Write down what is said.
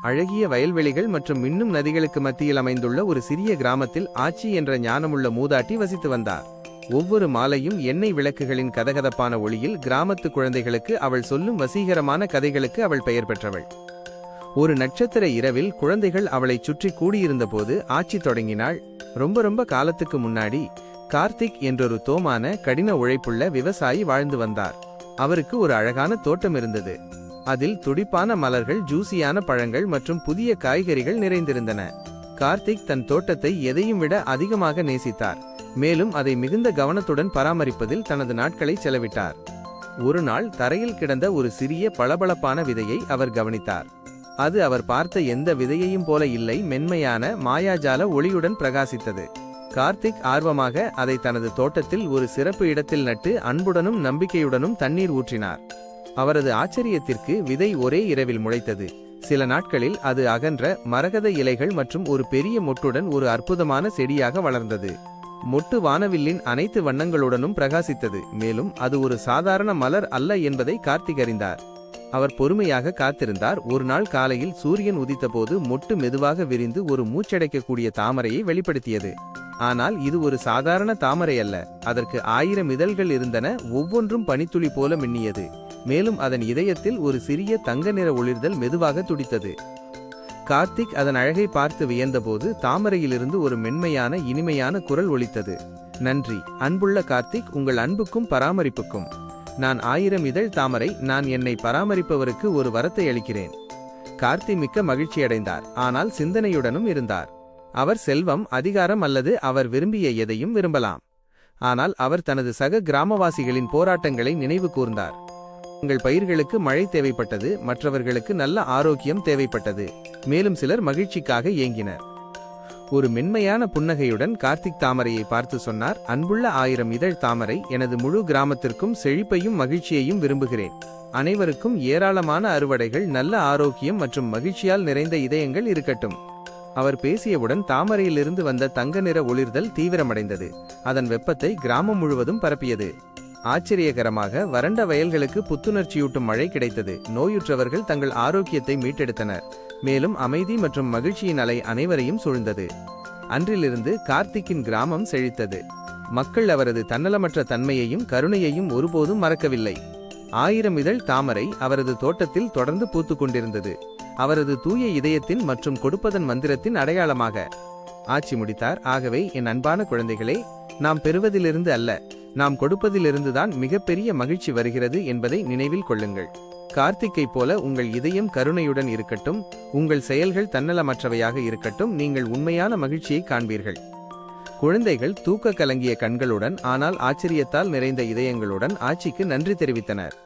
அழகிய வயல்வெளிகள் மற்றும் மின்னும் நதிகளுக்கு மத்தியில் அமைந்துள்ள ஒரு சிறிய கிராமத்தில் ஆச்சி என்ற ஞானமுள்ள மூதாட்டி வசித்து வந்தார். ஒவ்வொரு மாலையும் எண்ணெய் விளக்குகளின் கதகதப்பான ஒளியில் கிராமத்து குழந்தைகளுக்கு அவள் சொல்லும் வசீகரமான கதைகளுக்கு அவள் பெயர் பெற்றவள். ஒரு நட்சத்திர இரவில் குழந்தைகள் அவளை சுற்றி கூடியிருந்த போது ஆச்சி தொடங்கினாள். ரொம்ப காலத்துக்கு முன்னாடி கார்த்திக் என்றொரு தோமான கடின உழைப்புள்ள விவசாயி வாழ்ந்து வந்தார். அவருக்கு ஒரு அழகான தோட்டம் இருந்தது. அதில் துடிப்பான மலர்கள், ஜூசியான பழங்கள் மற்றும் புதிய காய்கறிகள் நிறைந்திருந்தன. கார்த்திக் தன் தோட்டத்தை எதையும் விட அதிகமாக நேசித்தார். மேலும் அதை மிகுந்த கவனத்துடன் பராமரிப்பதில் தனது நாட்களை செலவிட்டார். ஒரு நாள் தரையில் கிடந்த ஒரு சிறிய பளபளப்பான விதையை அவர் கவனித்தார். அது அவர் பார்த்த எந்த விதையையும் போல இல்லை, மென்மையான மாயாஜால ஒளியுடன் பிரகாசித்தது. கார்த்திக் ஆர்வமாக அதை தனது தோட்டத்தில் ஒரு சிறப்பு இடத்தில் நட்டு அன்புடனும் நம்பிக்கையுடனும் தண்ணீர் ஊற்றினார். அவரது ஆச்சரியத்திற்கு விதை ஒரே இரவில் முளைத்தது. சில நாட்களில் அது அகன்ற மரகத இலைகள் மற்றும் ஒரு பெரிய மொட்டுடன் ஒரு அற்புதமான செடியாக வளர்ந்தது. மொட்டு வானவில்லின் அனைத்து வண்ணங்களுடனும் பிரகாசித்தது. மேலும் அது ஒரு சாதாரண மலர் அல்ல என்பதை கார்த்திக் அறிந்தார். அவர் பொறுமையாக காத்திருந்தார். ஒரு நாள் காலையில் சூரியன் உதித்தபோது மொட்டு மெதுவாக விரிந்து ஒரு மூச்சடைக்கக்கூடிய தாமரையை வெளிப்படுத்தியது. ஆனால் இது ஒரு சாதாரண தாமரை அல்ல. அதற்கு 1000 இதழ்கள் இருந்தன, ஒவ்வொன்றும் பனித்துளி போல மின்னியது. மேலும் அதன் இதயத்தில் ஒரு சிறிய தங்க நிற ஒளிர்தல் மெதுவாக துடித்தது. கார்த்திக் அதன் அழகை பார்த்து வியந்தபோது தாமரையிலிருந்து ஒரு மென்மையான இனிமையான குரல் ஒலித்தது. நன்றி அன்புள்ள கார்த்திக், உங்கள் அன்புக்கும் பராமரிப்புக்கும். நான் 1000 இதழ் தாமரை. நான் என்னை பராமரிப்பவருக்கு ஒரு வரத்தை அளிக்கிறேன். கார்த்தி மிக்க மகிழ்ச்சியடைந்தார், ஆனால் சிந்தனையுடனும் இருந்தார். அவர் செல்வம், அதிகாரம் அல்லது அவர் விரும்பிய எதையும் விரும்பலாம். ஆனால் அவர் தனது சக கிராமவாசிகளின் போராட்டங்களை நினைவு கூர்ந்தார். உங்கள் பயிர்களுக்கு மழை தேவைப்பட்டது, மற்றவர்களுக்கு நல்ல ஆரோக்கியம் தேவைப்பட்டது. மேலும் சிலர் மகிழ்ச்சிக்காக ஏங்கினர். ஒரு மென்மையான புன்னகையுடன் கார்த்திக் தாமரையை பார்த்து சொன்னார், அன்புள்ள 1000 இதழ் தாமரை, எனது முழு கிராமத்திற்கும் செழிப்பையும் மகிழ்ச்சியையும் விரும்புகிறேன். அனைவருக்கும் ஏராளமான அறுவடைகள், நல்ல ஆரோக்கியம் மற்றும் மகிழ்ச்சியால் நிறைந்த இதயங்கள் இருக்கட்டும். அவர் பேசியவுடன் தாமரையிலிருந்து வந்த தங்க நிற ஒளிர்தல் தீவிரமடைந்தது. அதன் வெப்பத்தை கிராமம் முழுவதும் பரப்பியது. ஆச்சரியகரமாக வறண்ட வயல்களுக்கு புத்துணர்ச்சியூட்டும் மழை கிடைத்தது. நோயுற்றவர்கள் தங்கள் ஆரோக்கியத்தை மீட்டெடுத்தனர். மேலும் அமைதி மற்றும் மகிழ்ச்சியின் அலை அனைவரையும் சூழ்ந்தது. அன்றிலிருந்து கார்த்திக்கின் கிராமம் செழித்தது. மக்கள் அவரது தன்னலமற்ற தன்மையையும் கருணையையும் ஒருபோதும் மறக்கவில்லை. 1000 இதழ் தாமரை அவரது தோட்டத்தில் தொடர்ந்து பூத்து கொண்டிருந்தது. அவரது தூய இதயத்தின் மற்றும் கொடுப்பதன் மந்திரத்தின் அடையாளமாக. ஆட்சி முடித்தார். ஆகவே என் அன்பான குழந்தைகளே, நாம் பெறுவதிலிருந்து அல்ல, நாம் கொடுப்பதிலிருந்துதான் மிகப்பெரிய மகிழ்ச்சி வருகிறது என்பதை நினைவில் கொள்ளுங்கள். கார்த்திக்கை போல உங்கள் இதயம் கருணையுடன் இருக்கட்டும். உங்கள் செயல்கள் தன்னலமற்றவையாக இருக்கட்டும். நீங்கள் உண்மையான மகிழ்ச்சியை காண்பீர்கள். குழந்தைகள் தூக்க கலங்கிய கண்களுடன் ஆனால் ஆச்சரியத்தால் நிறைந்த இதயங்களுடன் ஆட்சிக்கு நன்றி தெரிவித்தனர்.